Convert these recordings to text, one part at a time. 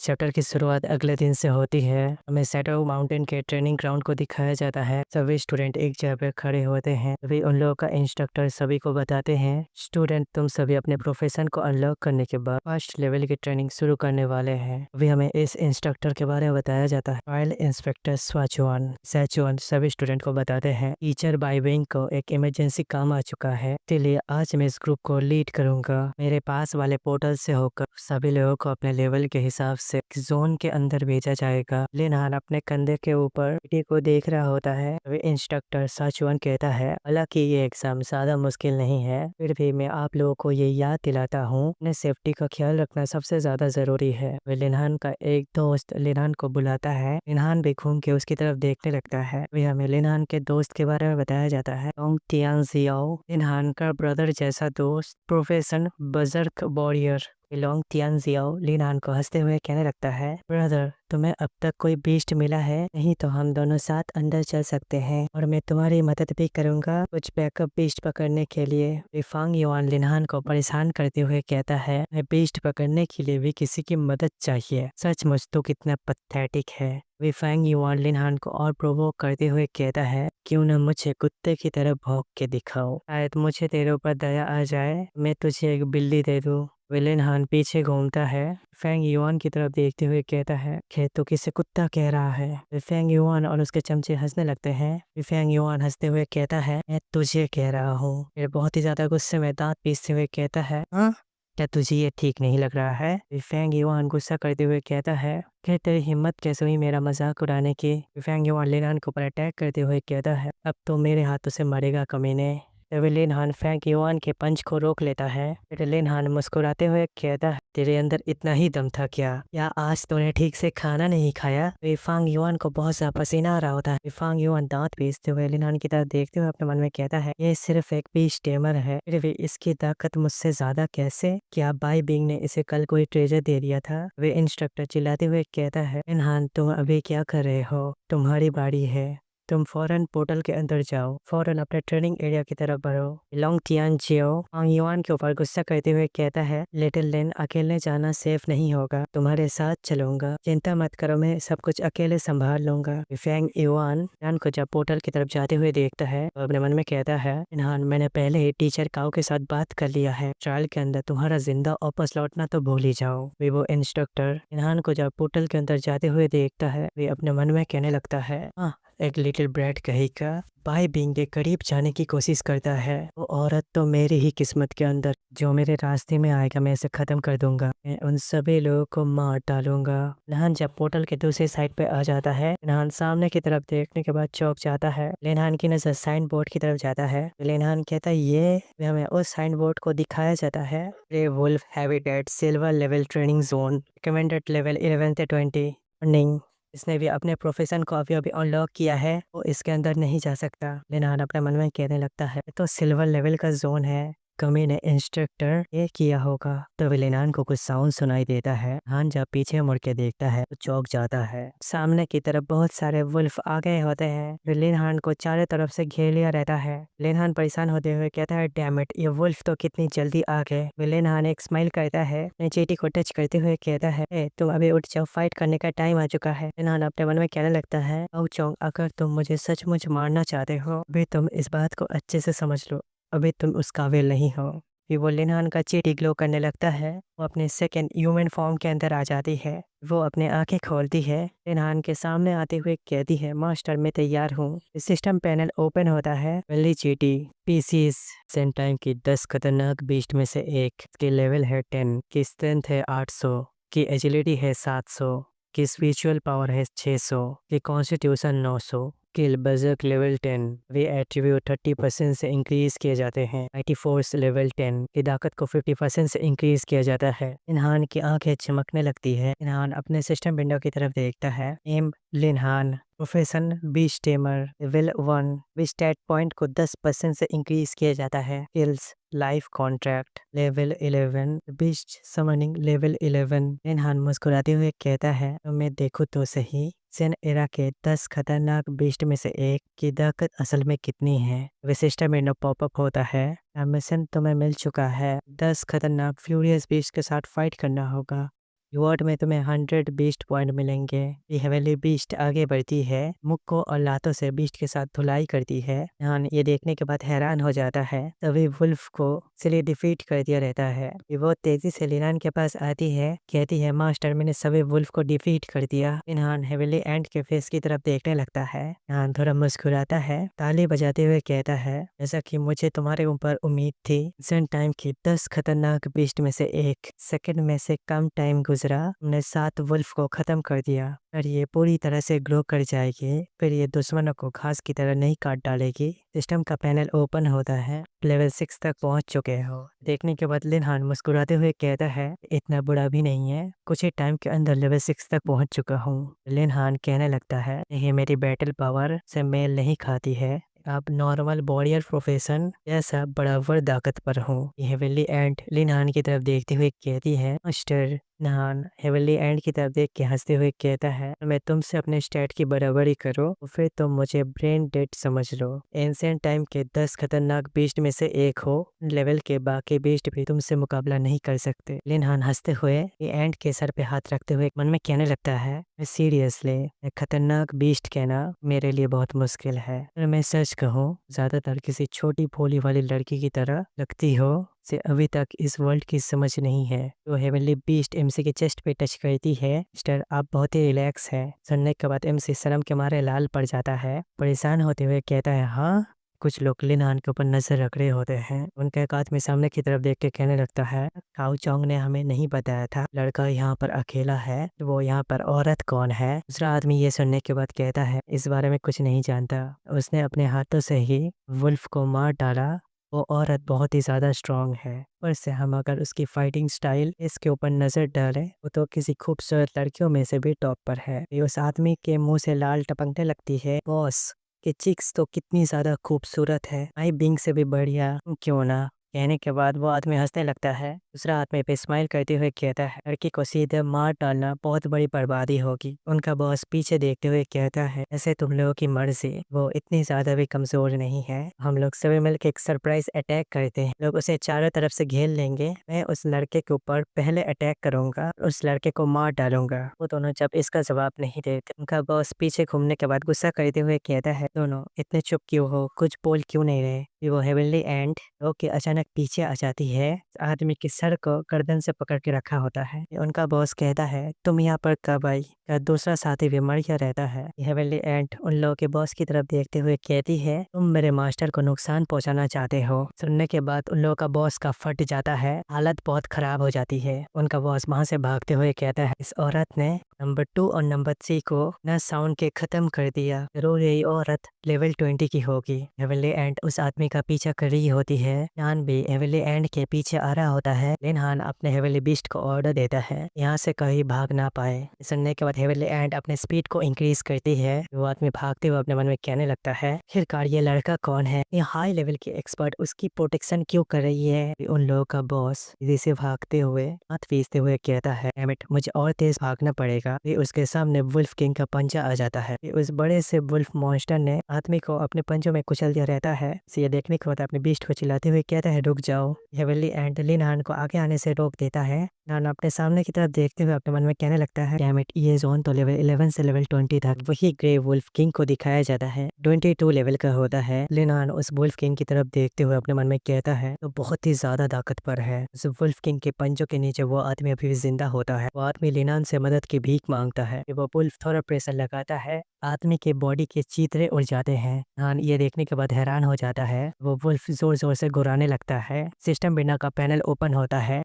Chapter की शुरुआत अगले दिन से होती है। हमें सैडो माउंटेन के ट्रेनिंग ग्राउंड को दिखाया जाता है। सभी स्टूडेंट एक जगह पर खड़े होते हैं। तभी उन लोगों का इंस्ट्रक्टर सभी को बताते हैं, स्टूडेंट तुम सभी अपने प्रोफेशन को अनलॉक करने के बाद फर्स्ट लेवल की ट्रेनिंग शुरू करने वाले हैं। अभी हमें इस इंस्ट्रक्टर के बारे में बताया जाता है। रॉयल इंस्पेक्टर सैचुअन सभी स्टूडेंट को बताते हैं, टीचर बाइबिंग को एक इमरजेंसी काम आ चुका है, इसलिए आज मैं इस ग्रुप को लीड करूंगा। मेरे पास वाले पोर्टल से होकर सभी लोगों को अपने लेवल के हिसाब से जोन के अंदर भेजा जाएगा। लिनहान अपने कंधे के ऊपर बेटी को देख रहा होता है। वे इंस्ट्रक्टर साचुअन कहता है, हालांकि ये एग्जाम ज्यादा मुश्किल नहीं है, फिर भी मैं आप लोगों को ये याद दिलाता हूँ, अपने सेफ्टी का ख्याल रखना सबसे ज्यादा जरूरी है। वे लिनहान का एक दोस्त लिनहान को बुलाता है। लिनहान भी घूम के उसकी तरफ देखने लगता है। वे हमें लिनहान के दोस्त के बारे में बताया जाता है, लोंग तियानजियाओ, लिनहान का ब्रदर जैसा दोस्त, प्रोफेशन बजर्क वॉरियर। लोंग तियानजियाओ लिनहान को हंसते हुए कहने लगता है, ब्रदर तुम्हें अब तक कोई बीस्ट मिला है? नहीं तो हम दोनों साथ अंदर चल सकते हैं और मैं तुम्हारी मदद भी करूंगा कुछ बैकअप बीस्ट पकड़ने के लिए। विफांग युआन लिनहान को परेशान करते हुए कहता है, मैं बीस्ट पकड़ने के लिए भी किसी की मदद चाहिए। सचमुच तो कितना पथेटिक है। विफांग युआन लिनहान को और प्रोवोक करते हुए कहता है, क्यों न मुझे कुत्ते की तरह भौंक के दिखाओ, शायद मुझे तेरे ऊपर दया आ जाए, मैं तुझे एक बिल्ली दे दूं। विलेनहान पीछे घूमता है, फेंग युआन की तरफ देखते हुए कहता है, खेत तो किसे कुत्ता कह रहा है। फेंग युआन और उसके चमचे हंसने लगते हैं। फेंग युआन हंसते हुए कहता है, मैं तुझे कह रहा हूँ। फिर बहुत ही ज्यादा गुस्से में दांत पीसते हुए कहता है, हाँ क्या तुझे ये ठीक नहीं लग रहा है? फेंग युआन गुस्सा करते हुए कहता है, क्या तेरी हिम्मत कैसे हुई मेरा मजाक उड़ाने की? फेंग युआन लिनहान को पर अटैक करते हुए कहता है, अब तो मेरे हाथों से मरेगा कमीने। तभी लिनहान फेंग युआन के पंच को रोक लेता है। फिर लिनहान मुस्कुराते हुए कहता है, तेरे अंदर इतना ही दम था क्या? या आज तूने ठीक से खाना नहीं खाया? फेंग युआन को बहुत सा पसीना आ रहा होता है। फेंग युआन दांत पीसते हुए लिनहान की तरफ देखते हुए अपने मन में कहता है, ये सिर्फ एक बीच टेमर है, फिर भी इसकी ताकत मुझसे ज्यादा कैसे? क्या बाई बिंग ने इसे कल कोई ट्रेजर दे दिया था? वे इंस्ट्रक्टर चिल्लाते हुए कहता है, लिनहान तुम अभी क्या कर रहे हो? तुम्हारी बारी है, तुम फौरन पोर्टल के अंदर जाओ, फौरन अपने ट्रेनिंग एरिया की तरफ बढ़ो। लोंग तियानजियाओ हांग युआन के ऊपर गुस्सा करते हुए कहता है, लिटिल लिन अकेले जाना सेफ नहीं होगा, तुम्हारे साथ चलूंगा, चिंता मत करो, मैं सब कुछ अकेले संभाल लूंगा। फेंग युआन लिनहान को जब पोर्टल की तरफ जाते हुए देखता है तो अपने मन में कहता है, लिनहान मैंने पहले ही टीचर काओ के साथ बात कर लिया है, ट्रायल के अंदर तुम्हारा जिंदा वापस लौटना तो भूल ही जाओ। वे वो इंस्ट्रक्टर लिनहान को जब पोर्टल के अंदर जाते हुए देखता है, वे अपने मन में कहने लगता है, हाँ एक लिटिल ब्रैड कहीं का बाई बिंग के करीब जाने की कोशिश करता है। वो औरत तो मेरी ही किस्मत के अंदर, जो मेरे रास्ते में आएगा मैं इसे खत्म कर दूंगा, मैं उन सभी लोगों को मार डालूंगा। लिनहान जब पोर्टल के दूसरी साइड पे आ जाता है, लिनहान सामने की तरफ देखने के बाद चौंक जाता है। लिनहान की नजर साइन बोर्ड की तरफ जाता है। लिनहान कहता है, ये हमें उस साइन बोर्ड को दिखाया जाता है, play wolf habitat silver level training zone, recommended level 11 से 20 अर्निंग। इसने भी अपने प्रोफेशन को अभी अभी अनलॉक किया है, वो इसके अंदर नहीं जा सकता। लिनहान अपने मन में कहने लगता है, तो सिल्वर लेवल का जोन है, कमी ने इंस्ट्रक्टर ये किया होगा। तो लिनहान को कुछ साउंड सुनाई देता है। हान जब पीछे मुड़ के देखता है तो चौंक जाता है। सामने की तरफ बहुत सारे वुल्फ आ गए होते हैं। लिनहान को चारों तरफ से घेर लिया रहता है। लिनहान परेशान होते हुए कहता है, डैम इट, ये वुल्फ तो कितनी जल्दी आ गए। लिनहान एक स्माइल करता है, अपनी चीटी को टच करते हुए कहता है, ए, तुम अभी उठ जाओ, फाइट करने का टाइम आ चुका है। लिनहान अपने मन में कहने लगता है, ओ चोंग, अगर तुम मुझे सचमुच मारना चाहते हो, अभी तुम इस बात को अच्छे से समझ लो, अभी तुम उस काबिल नहीं हो। फिर वो लिनहान का चीटी ग्लो करने लगता है। वो अपने सेकंड ह्यूमन फॉर्म के अंदर आ जाती है। वो अपने आंखें खोलती है, लिनहान के सामने आते हुए कहती है, मास्टर मैं तैयार हूँ। सिस्टम पैनल ओपन होता है। पहली चीटी पीसीस सेंट टाइम की 10 खतरनाक बीस्ट में से एक, की लेवल है 10, की स्ट्रेंथ है 800, की एजिलिटी है 700, की स्पिरिचुअल पावर है 600, की कॉन्स्टिट्यूशन 900। स्किल बजर्क लेवल 10, वे एट्रीब्यूट 30% से इंक्रीज किए जाते हैं। आईटी फोर्स लेवल 10 की ताकत को 50% से इंक्रीज किया जाता है। लिनहान की आंखें चमकने लगती है। लिनहान अपने सिस्टम विंडो की तरफ देखता है। एम लिनहान प्रोफेशन बीच टेमर लेवल 1, विच स्टैट पॉइंट को 10% से इंक्रीज किया जाता है। स्किल्स लाइफ कॉन्ट्रैक्ट लेवल 11, बीच समनिंग लेवल 11। लिनहान मुस्कुराते हुए कहता है, तो मैं देखूं तो सही, जेन एरा के 10 खतरनाक बीस्ट में से एक की ताकत असल में कितनी है। विशिष्ट विंडो पॉपअप होता है। मिशन तुम्हें मिल चुका है, 10 खतरनाक फ्यूरियस बीस्ट के साथ फाइट करना होगा। रिवॉर्ड में तुम्हें 100 बीस्ट पॉइंट मिलेंगे। ये हेवनली बीस्ट आगे बढ़ती है, मुख को और लातों से बीस्ट के साथ धुलाई करती है। लिनहान ये देखने के बाद हैरान हो जाता है, तभी वुल्फ को इसलिए डिफीट कर दिया रहता है। ये बहुत तेजी से लिनहान के पास आती है, कहती है मास्टर मैंने सभी वुल्फ को डिफीट कर दिया। लिनहान हेवनली एंड के फेस की तरफ देखने लगता है। लिनहान थोड़ा मुस्कुराता है, ताली बजाते हुए कहता है जैसा कि मुझे तुम्हारे ऊपर उम्मीद थी। सन टाइम की 10 खतरनाक बीस्ट में से एक सेकंड में से कम टाइम गुजरा, हमने 7 वुल्फ को खत्म कर दिया और ये पूरी तरह से ग्रो कर जाएगी। फिर ये दुश्मनों को घास की तरह नहीं काट डालेगी। सिस्टम का पैनल ओपन होता है, लेवल 6 तक पहुंच चुके हो। देखने के बाद लिनहान मुस्कुराते हुए कहता है इतना बुरा भी नहीं है, कुछ ही टाइम के अंदर लेवल 6 तक पहुंच चुका हूँ। लिनहान कहने लगता है ये मेरी बैटल पावर से मेल नहीं खाती है, आप नॉर्मल वॉरियर प्रोफेशन जैसा बराबर ताकतवर हूँ। ये हेवनली एंड लिनहान की तरफ देखते हुए कहती है मास्टर। लिनहान हेवनली एंड की तरफ देख के हंसते हुए कहता है मैं तुमसे अपने स्टैट की बराबरी करो तो फिर तुम मुझे ब्रेन डेड समझ लो। एंशिएंट टाइम के 10 खतरनाक बीस्ट में से एक हो, लेवल के बाकी बीस्ट भी तुमसे मुकाबला नहीं कर सकते। लिनहान हंसते हुए ये एंड के सर पे हाथ रखते हुए मन में कहने लगता है सीरियसली खतरनाक बीस्ट कहना मेरे लिए बहुत मुश्किल है। अगर मैं सच कहूँ ज्यादातर किसी छोटी भोली वाली लड़की की तरह लगती हो से अभी तक इस वर्ल्ड की समझ नहीं है। तो हेवनली बीस्ट एमसी के चेस्ट पे टच करती है। मिस्टर आप बहुत ही रिलैक्स है। सुनने के बाद एमसी शर्म के मारे लाल पड़ जाता है, परेशान होते हुए कहता है हाँ। कुछ लोग लिनहान के ऊपर नजर रख रहे होते हैं। उनका एक आदमी सामने की तरफ देख के कहने लगता है काउ चोंग ने हमें नहीं बताया था लड़का यहाँ पर अकेला है, तो वो यहाँ पर औरत कौन है। दूसरा आदमी ये सुनने के बाद कहता है इस बारे में कुछ नहीं जानता, उसने अपने हाथों से ही वुल्फ को मार डाला। वो औरत बहुत ही ज़्यादा स्ट्रांग है, पर से हम अगर उसकी फाइटिंग स्टाइल इसके ऊपर नज़र डालें वो तो किसी खूबसूरत लड़कियों में से भी टॉप पर है। ये उस आदमी के मुंह से लाल टपकने लगती है। बॉस के चिक्स तो कितनी ज़्यादा खूबसूरत है, आई बिंग से भी बढ़िया क्यों ना। कहने के बाद वो आदमी हंसने लगता है। दूसरा आदमी पे स्माइल करते हुए कहता है लड़की को सीधे मार डालना बहुत बड़ी बर्बादी होगी। उनका बॉस पीछे देखते हुए कहता है ऐसे तुम लोगों की मर्जी, वो इतनी ज्यादा भी कमजोर नहीं है। हम लोग सभी मिलकर एक सरप्राइज अटैक करते हैं, लोग उसे चारों तरफ से घेर लेंगे। मैं उस लड़के के ऊपर पहले अटैक करूंगा, उस लड़के को मार डालूंगा। वो दोनों जब इसका जवाब नहीं देते, उनका बॉस पीछे घूमने के बाद गुस्सा करते हुए कहता है दोनों इतने चुप क्यों हो, कुछ बोल क्यों नहीं रहे। फिर वो हेवनली एंड के अचानक पीछे आ जाती है। आदमी के सर को गर्दन से पकड़ के रखा होता है। उनका बॉस कहता है तुम यहाँ पर कब आई, का दूसरा साथी भी मर गया रहता है। हेवनली एंड उन लोगों के बॉस की तरफ देखते हुए कहती है तुम मेरे मास्टर को नुकसान पहुंचाना चाहते हो। सुनने के बाद उन लोगों का बॉस का फट जाता है, हालत बहुत खराब हो जाती है। उनका बॉस वहां से भागते हुए कहता है इस औरत ने नंबर 2 और नंबर 3 को न साउंड के खत्म कर दिया, जरूर यही औरत लेवल 20 की होगी। हेवनली एंड उस आदमी का पीछा कर रही होती है। लिनहान भी हेवनली एंड के पीछे आ रहा होता है। लिनहान अपने हेवनली बीस्ट को ऑर्डर देता है यहाँ से कहीं भाग ना पाए। सुनने के बाद हेवनली एंड अपने स्पीड को इंक्रीज करती है। वो आदमी भागते हुए अपने मन में कहने लगता है आखिरकार ये लड़का कौन है, ये हाई लेवल की एक्सपर्ट उसकी प्रोटेक्शन क्यों कर रही है। उन लोगों का बॉस इसी से भागते हुए हाथ पीसते हुए कहता है मुझे और तेज भागना पड़ेगा। फिर उसके सामने वुल्फ किंग का पंजा आ जाता है। फिर उस बड़े से वुल्फ मॉन्स्टर ने आदमी को अपने पंजों में कुचल दिया रहता है। ये देखने के बाद अपने बीस्ट को चिल्लाते हुए कहता है रुक जाओ। हेवनली एंड लिनहान को आगे आने से रोक देता है। लिनहान अपने सामने की तरफ देखते हुए अपने मन में कहने लगता है डैम इट, ये जोन तो लेवल 11 से लेवल 20 तक वही ग्रे वुल्फ किंग को दिखाया जाता है, 22 लेवल का होता है। लिनहान उस वुल्फ किंग की तरफ देखते हुए अपने मन में कहता है तो बहुत ही ज्यादा ताकतवर है। उस वुल्फ किंग के पंजों के नीचे वो आदमी अभी भी जिंदा होता है। वो आदमी लिनहान से मदद की भीख मांगता है। वो वुल्फ थोड़ा प्रेशर लगाता है, आदमी के बॉडी के चीतरे उड़ जाते हैं। लिनहान ये देखने के बाद हैरान हो जाता है। वो वुल्फ जोर जोर से गुर्राने लगता है। सिस्टम बिना का पैनल ओपन होता है।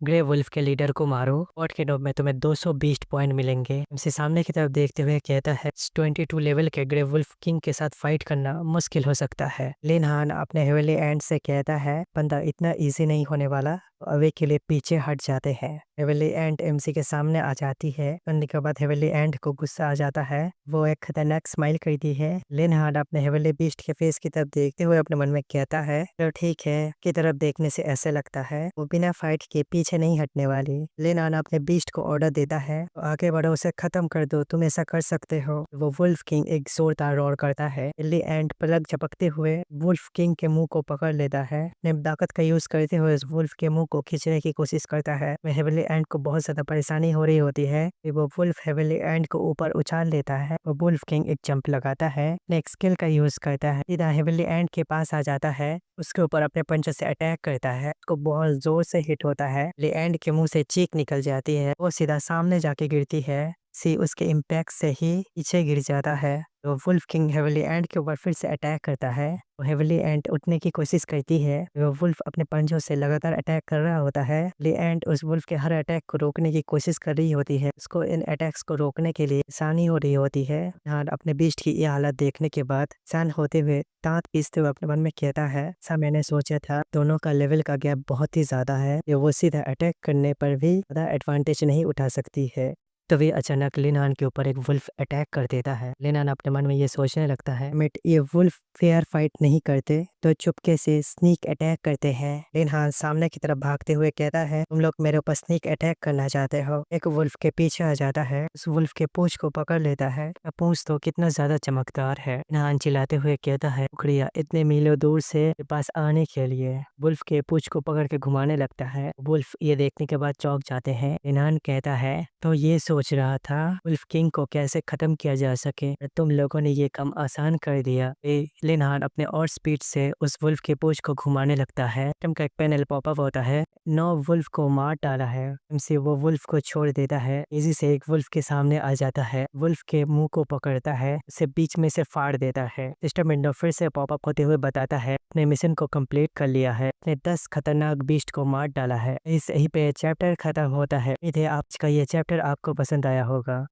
ग्रे वुल्फ के लीडर को मारो, पॉट के नोब में तुम्हें 200 बीस्ट पॉइंट मिलेंगे। हमसे सामने की तरफ देखते हुए कहता है 22 लेवल के ग्रे वुल्फ किंग के साथ फाइट करना मुश्किल हो सकता है। लिनहान अपने हेवनली एंड से कहता है बंदा इतना इजी नहीं होने वाला, अवे के लिए पीछे हट जाते हैं। हेवनली एंड एमसी के सामने आ जाती है। करने के बाद हेवनली एंड को गुस्सा आ जाता है। वो एक खतरनाक स्माइल करती है। लिनहार्ड अपने हेवनली बीस्ट के फेस की तरफ देखते हुए अपने मन में कहता है, तो ठीक है, की तरफ देखने से ऐसे लगता है वो बिना फाइट के पीछे नहीं हटने वाली। लिनहार्ड अपने बीस्ट को ऑर्डर देता है, तो आगे बढ़ो, उसे खत्म कर दो, तुम ऐसा कर सकते हो। वो वुल्फ किंग एक जोरदार रोर करता है। एली एंड पलक झपकते हुए वुल्फ किंग के मुंह को पकड़ लेता है। अपने ताकत का यूज करते हुए उस वुल्फ के मुंह को खींचने की कोशिश करता है। हेवनली एंड को बहुत ज्यादा परेशानी हो रही होती है। वो वुल्फ हेवनली एंड को ऊपर उछाल लेता है। वो वुल्फ किंग एक जंप लगाता है, नेक्स्ट स्किल का यूज करता है, सीधा हेवनली एंड के पास आ जाता है, उसके ऊपर अपने पंचों से अटैक करता है। उसको बहुत जोर से हिट होता है। हेवनली एंड के मुंह से चीख निकल जाती है, वो सीधा सामने जाके गिरती है। सी उसके इम्पैक्ट से ही पीछे गिर जाता है। तो वुल्फ किंग हेवनली एंड के ऊपर फिर से अटैक करता है। वो हेवनली एंड उठने की कोशिश करती है। वो वुल्फ अपने पंजों से लगातार अटैक कर रहा होता है। हेवनली एंड उस वुल्फ के हर अटैक को रोकने की कोशिश कर रही होती है। उसको इन अटैक्स को रोकने के लिए आसानी हो रही होती है। और अपने बीस्ट की ये हालत देखने के बाद शांत होते हुए दांत पीसते हुए अपने मन में कहता है, ऐसा मैंने सोचा था, दोनों का लेवल का गैप बहुत ही ज्यादा है, ये वो सीधा अटैक करने पर भी ज्यादा एडवांटेज नहीं उठा सकती है। तभी अचानक लिनहान के ऊपर एक वुल्फ अटैक कर देता है। लिनहान अपने मन में ये सोचने लगता है, मिट ये वुल्फ फेयर फाइट नहीं करते तो चुपके से स्नीक अटैक करते हैं। लिनहान सामने की तरफ भागते हुए कहता है, तुम लोग मेरे ऊपर स्नीक अटैक करना चाहते हो। एक वुल्फ के पीछे आ जाता है, उस वुल्फ के पूंछ को पकड़ लेता है। पूंछ तो कितना ज्यादा चमकदार है। लिनहान चिल्लाते हुए कहता है, शुक्रिया इतने मीलों दूर से मेरे पास आने के लिए। वुल्फ के पूंछ को पकड़ के घुमाने लगता है। वुल्फ ये देखने के बाद चौंक जाते हैं। लिनहान कहता है, तो ये सोच रहा था वुल्फ किंग को कैसे खत्म किया जा सके, तुम लोगों ने ये काम आसान कर दिया। लिनहार्ड अपने और स्पीड से उस वुल्फ के पूंछ को घुमाने लगता है। टम का एक पैनल पॉपअप होता है, 9 वुल्फ को मार डाला है। हमसे वो वुल्फ को छोड़ देता है, इजी से एक वुल्फ के सामने आ जाता है, वुल्फ के मुंह को पकड़ता है, उसे बीच में से फाड़ देता है। सिस्टम विंडो फिर से पॉपअप होते हुए बताता है, अपने मिशन को कंप्लीट कर लिया है, अपने 10 खतरनाक बीस्ट को मार डाला है। इस यही पे चैप्टर खत्म होता है। इधर आज का ये चैप्टर आपको पसंद आया होगा।